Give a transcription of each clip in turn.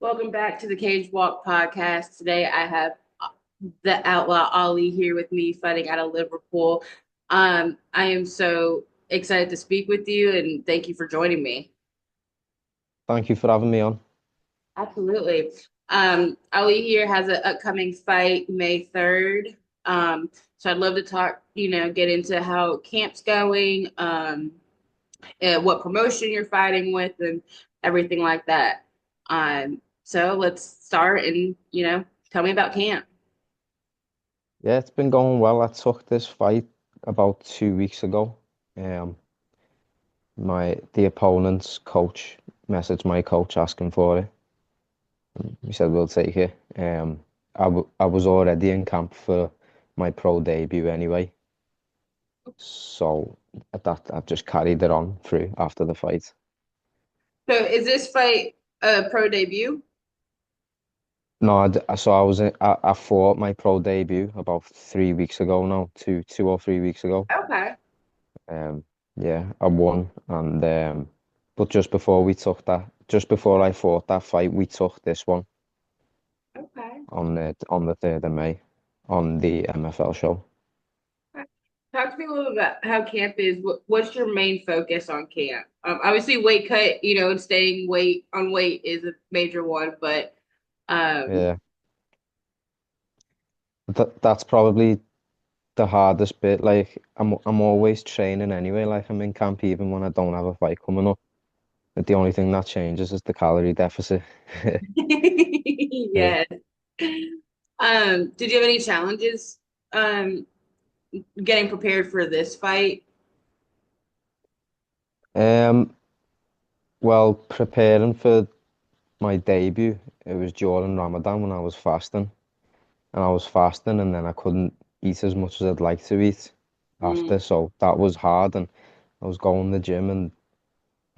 Welcome back to the Cage Walk podcast. Today I have the outlaw Ali here with me fighting out of Liverpool. I am so excited to speak with you and thank you for joining me. Thank you for having me on. Absolutely. Ali here has an upcoming fight May 3rd. So I'd love to talk, get into how camp's going, what promotion you're fighting with, and everything like that. So let's start and, tell me about camp. Yeah, it's been going well. I took this fight about 2 weeks ago. Um, the opponent's coach messaged my coach asking for it. He said we'll take it. I was already in camp for my pro debut anyway, so I've just carried it on through after the fight. So is this fight a pro debut? No, so I fought my pro debut about 3 weeks ago now, two or 3 weeks ago. Okay. Um, yeah, I won, and but just before I fought that fight, we took this one Okay. on the 3rd of May on the MFL show. Talk to me a little about how camp is. What's your main focus on camp? Obviously, weight cut, and staying weight is a major one, but um, Yeah, that's probably the hardest bit. Like I'm always training anyway. Like I'm in camp even when I don't have a fight coming up. But the only thing that changes is the calorie deficit. Yeah. yes. Did you have any challenges um getting prepared for this fight? Um, well, preparing for my debut, it was during Ramadan when I was fasting. And I was fasting and then I couldn't eat as much as I'd like to eat Mm, after. So that was hard. And I was going to the gym and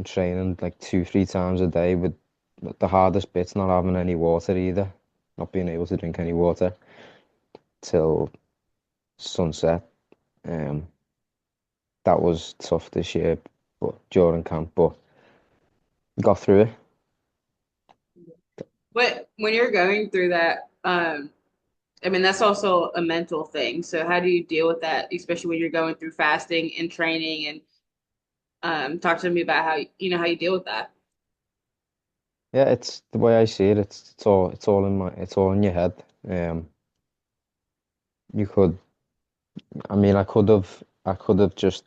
training like 2, 3 times a day with the hardest bit's not having any water either, not being able to drink any water till sunset. Um, that was tough this year, but during camp, but got through it. But when you're going through that, I mean, that's also a mental thing. So how do you deal with that, especially when you're going through fasting and training? And talk to me about how you deal with that. Yeah, it's the way I see it. It's all in your head. You could, I mean, I could have just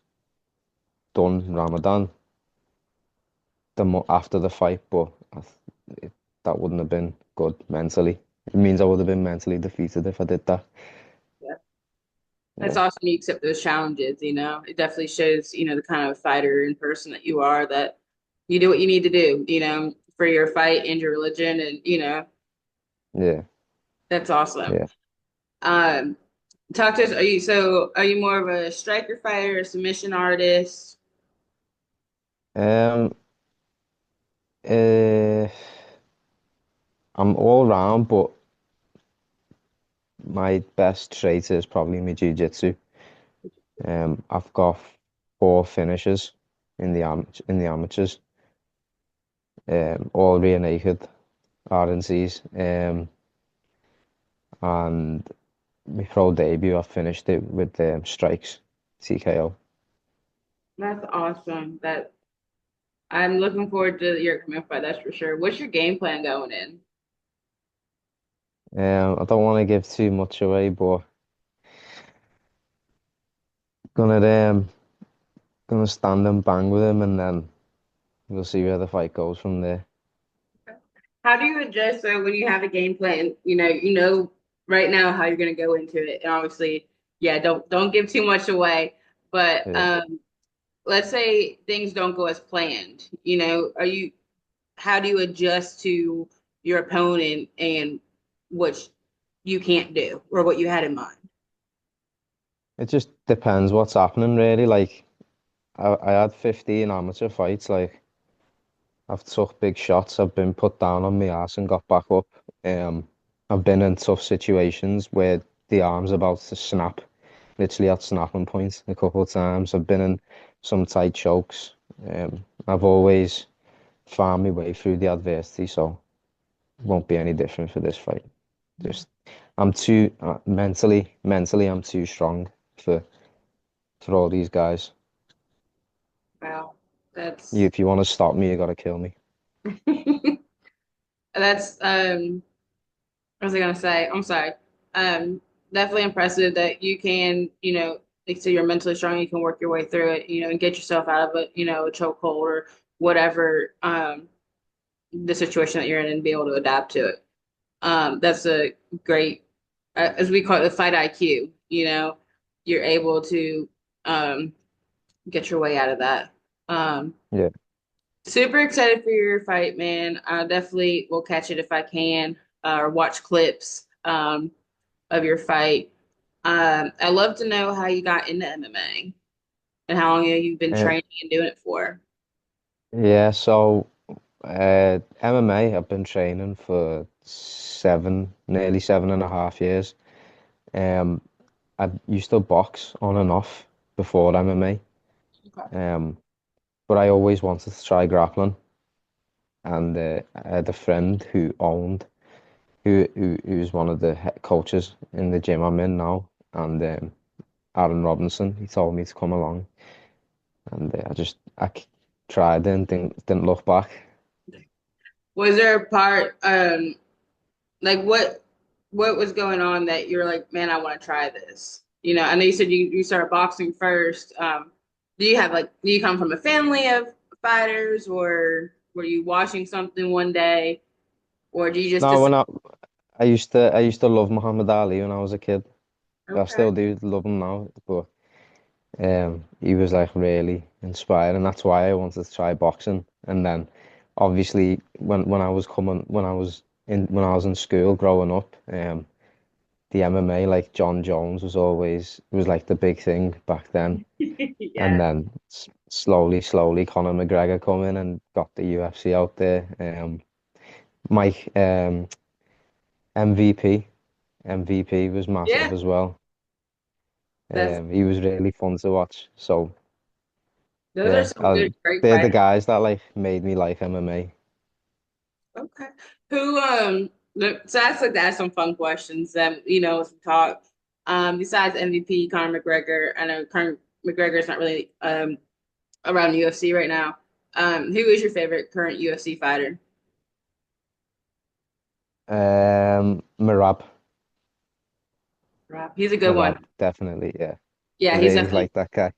done Ramadan after the fight, but that wouldn't have been good mentally. It means I would have been mentally defeated if I did that. Yeah. That's Yeah, awesome you accept those challenges, It definitely shows, the kind of fighter and person that you are, that you do what you need to do, for your fight and your religion. And, yeah, that's awesome. yeah. Um, talk to us. Are you more of a striker fighter, a submission artist? Um, uh, I'm all round, but my best trait is probably my jiu-jitsu. I've got 4 finishes in the amateurs, all rear naked RNCs. And my pro debut, I finished it with strikes, TKO. That's awesome. That I'm looking forward to your coming fight, that's for sure. What's your game plan going in? I don't want to give too much away, but gonna um gonna stand and bang with him, and then we'll see where the fight goes from there. How do you adjust so when you have a game plan, right now how you're gonna go into it. And obviously, yeah, don't give too much away. But Yeah, let's say things don't go as planned. How do you adjust to your opponent and what you can't do or what you had in mind? it just depends what's happening, really. Like I had 15 amateur fights. Like I've took big shots. I've been put down on my ass and got back up. Um, I've been in tough situations where the arm's about to snap, literally at snapping point a couple of times. I've been in some tight chokes. I've always found my way through the adversity. So Won't be any different for this fight. Just I'm too mentally I'm too strong for all these guys. Wow, You, that's if you want to stop me, you got to kill me. that's what was I gonna say? I'm sorry. Um, Definitely impressive that you can, like so you're mentally strong, you can work your way through it, and get yourself out of it, a chokehold or whatever the situation that you're in and be able to adapt to it. That's a great, as we call it, the fight IQ. You're able to um, get your way out of that. Um, Yeah, Super excited for your fight, man. I definitely will catch it if I can, or watch clips of your fight. I'd love to know how you got into MMA and how long you've been uh, training and doing it for. yeah. So MMA, I've been training for nearly 7.5 years. Um, I used to box on and off before MMA. Okay. Um, but I always wanted to try grappling, and I had a friend who's one of the head coaches in the gym I'm in now, and Aaron Robinson. He told me to come along, and tried it and didn't look back. Was there a part, like what was going on that you're like, man, I want to try this? I know you said you started boxing first. Do you come from a family of fighters, or were you watching something one day, or do you just No, decide? I used to love Muhammad Ali when I was a kid. I Okay. still do love him now, but he was like really inspiring. That's why I wanted to try boxing. And then obviously when I was in school growing up, the MMA, like John Jones was like the big thing back then. And Yeah. then slowly Conor McGregor come in and got the UFC out there. Mike MVP MVP was massive Yeah. as well. That's He was really fun to watch. So those are yeah, some good, great they're the fighters. guys that like made me like MMA. Okay. Who so that's like to ask some fun questions that as we talk. Besides MVP, Conor McGregor, I know Conor McGregor is not really around the UFC right now. Who is your favorite current UFC fighter? Marab, Rob. He's a good one. Marab, definitely, yeah. I Yeah, he's really definitely like that guy.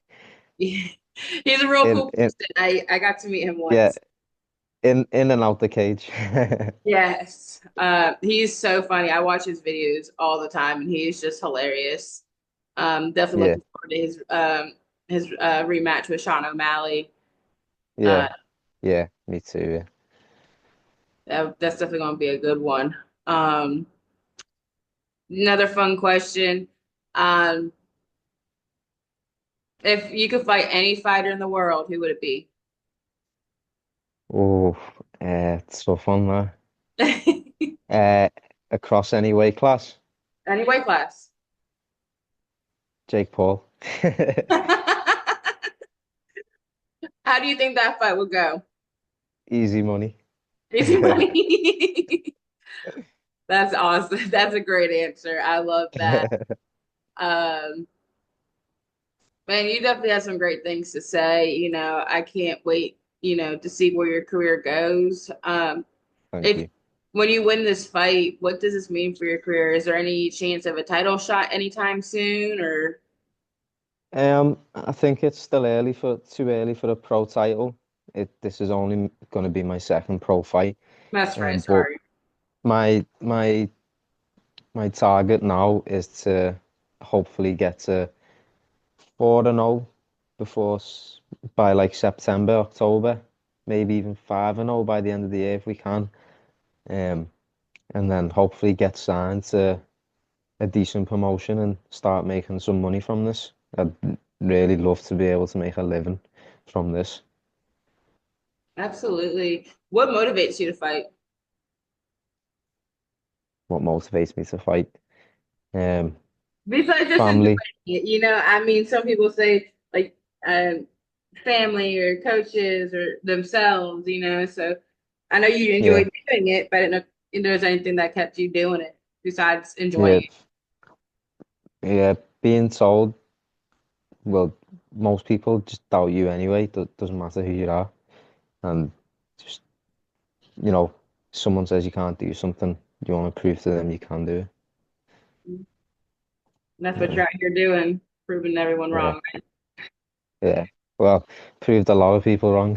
he's a real cool In person. I got to meet him Yeah, once. in and out the cage. Yes. He's so funny. I watch his videos all the time and he's just hilarious. Definitely Yeah, looking forward to his rematch with Sean O'Malley. Uh, yeah, yeah. Me too. that's definitely going to be a good one. Um, Another fun question. Um, if you could fight any fighter in the world, who would it be? Oh, it's so fun, man. Uh, Across any weight class, Any weight class. Jake Paul. How do you think that fight would go? Easy money. Easy money. That's awesome. That's a great answer. I love that. Um, Man, you definitely have some great things to say. I can't wait, to see where your career goes. Thank If you. When you win this fight, what does this mean for your career? Is there any chance of a title shot anytime soon, or I think it's still too early for a pro title. This is only going to be my second pro fight. that's right, But sorry. my my my target now is to hopefully get to 4-0 by like September, October, maybe even 5-0 by the end of the year if we can. Um, and then hopefully get signed to a decent promotion and start making some money from this. I'd really love to be able to make a living from this. Absolutely. What motivates you to fight? What motivates me to fight. Um, Besides just enjoying Family, it, I mean, some people say like um, family or coaches or themselves, So I know you enjoy yeah. doing it, but I don't know. if there's anything that kept you doing it besides enjoying Yeah, it. yeah, being told, well, most people just doubt you anyway. Doesn't matter who you are, and just you know, someone says you can't do something, you want to prove to them you can do And that's what it. you're out here doing, proving everyone Yeah, wrong. yeah. Well, proved a lot of people wrong.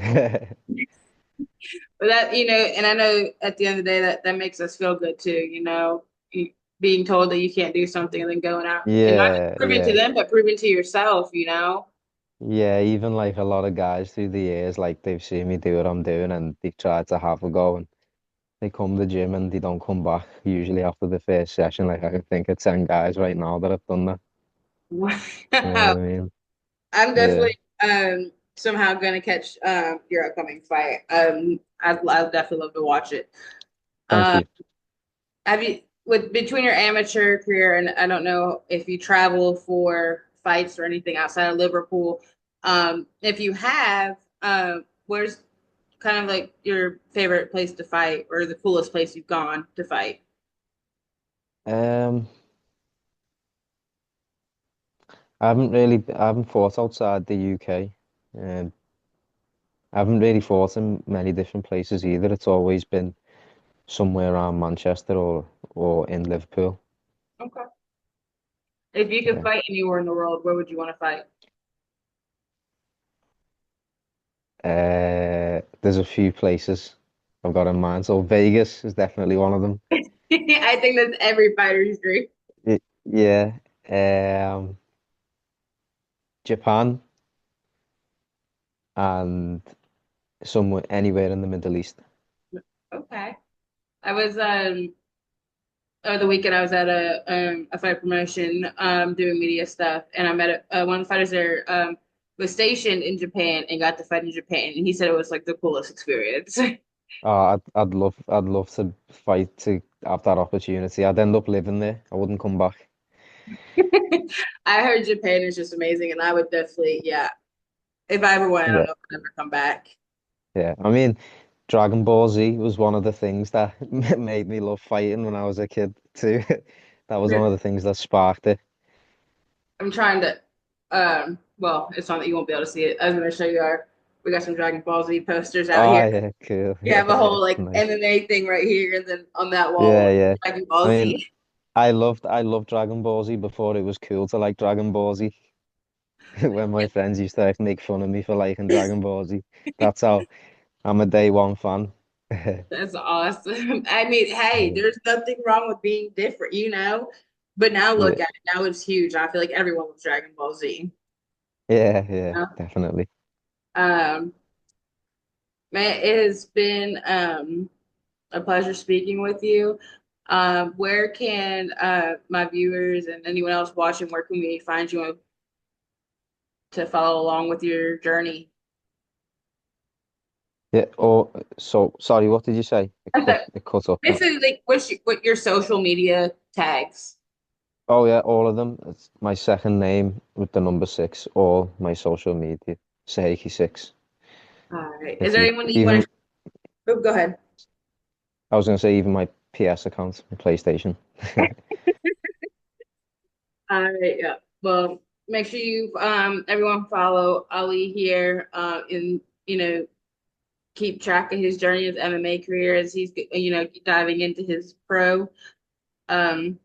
But that, and I know at the end of the day that makes us feel good too, being told that you can't do something and then going out and not just Yeah, proving to yeah. them, but proving to yourself. Yeah, even like a lot of guys through the years, like they've seen me do what I'm doing and they've tried to have a go and they come to the gym and they don't come back usually after the first session. Like I can think of 10 guys right now that have done that. You know Wow. what I mean? I'm Yeah. definitely somehow gonna catch your upcoming fight. I'd definitely love to watch it. Thank Um, you. have you with between your amateur career and I don't know if you travel for fights or anything outside of Liverpool. If you have, where's kind of like your favorite place to fight or the coolest place you've gone to fight? Um, I haven't fought outside the UK. Um, I haven't really fought in many different places either. It's always been somewhere around Manchester or in Liverpool. Okay. If you could Yeah. fight anywhere in the world, where would you want to fight? There's a few places I've got in mind. So Vegas is definitely one of them. I think that's every fighter's dream. Yeah. Um, Japan and somewhere anywhere in the Middle East. Okay. I was over the weekend I was at a fight promotion doing media stuff and I met one of the fighters there was stationed in Japan and got to fight in Japan and he said it was like the coolest experience. I'd love to fight to have that opportunity. I'd end up living there. I wouldn't come back. I heard Japan is just amazing and I would definitely yeah. If I ever went, I don't Yeah, know if I'd ever come back. yeah. I mean, Dragon Ball Z was one of the things that made me love fighting when I was a kid too. That was one of the things that sparked it. I'm trying to well, it's not that you won't be able to see it. I was gonna show you we got some Dragon Ball Z posters out Oh here. yeah, cool. You have a Yeah, whole like nice. MMA thing right here, and then on that Yeah, wall, yeah. Dragon I Ball mean, Z. I loved Dragon Ball Z before it was cool to like Dragon Ball Z. When my friends used to like make fun of me for liking Dragon Ball Z. That's how I'm a day one fan. That's awesome. I mean, hey, Yeah, there's nothing wrong with being different. But now look yeah, at it. Now it's huge. I feel like everyone loves Dragon Ball Z. yeah, yeah, You definitely. Um, man, it has been a pleasure speaking with you. Where can my viewers and anyone else watching, where can we find you to follow along with your journey? Yeah. Oh, so sorry. What did you say? I said, It cut off then. basically, like, what your social media tags? Oh yeah, all of them. It's my second name with the number six. All my social media. Sohaiki six. All right. Is If there you anyone that you want even, to? Oh, go ahead. I was gonna say even my PS account, my PlayStation. All right. Yeah. Well, make sure you everyone follow Ali here and keep track of his journey of MMA career as he's diving into his um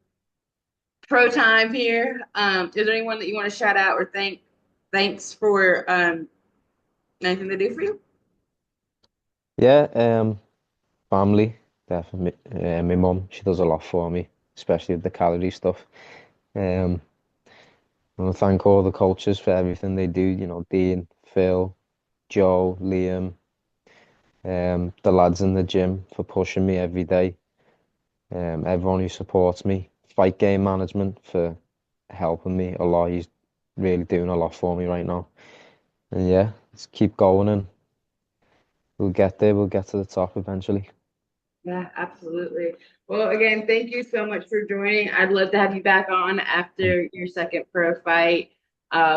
pro time here. Is there anyone that you want to shout out or thanks for anything they do for you? Yeah. Family, definitely. My mum, she does a lot for me, especially with the calorie stuff. Um, I want to thank all the coaches for everything they do. You know, Dean, Phil, Joe, Liam, the lads in the gym for pushing me every day. Everyone who supports me. Fight game management for helping me a lot. He's really doing a lot for me right now. And yeah, let's keep going and we'll get there. We'll get to the top eventually. Yeah, absolutely. Well, again, thank you so much for joining. I'd love to have you back on after your second pro fight.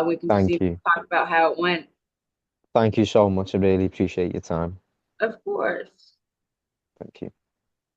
We can Thank see you. talk about how it went. Thank you so much. I really appreciate your time. Of course. Thank you.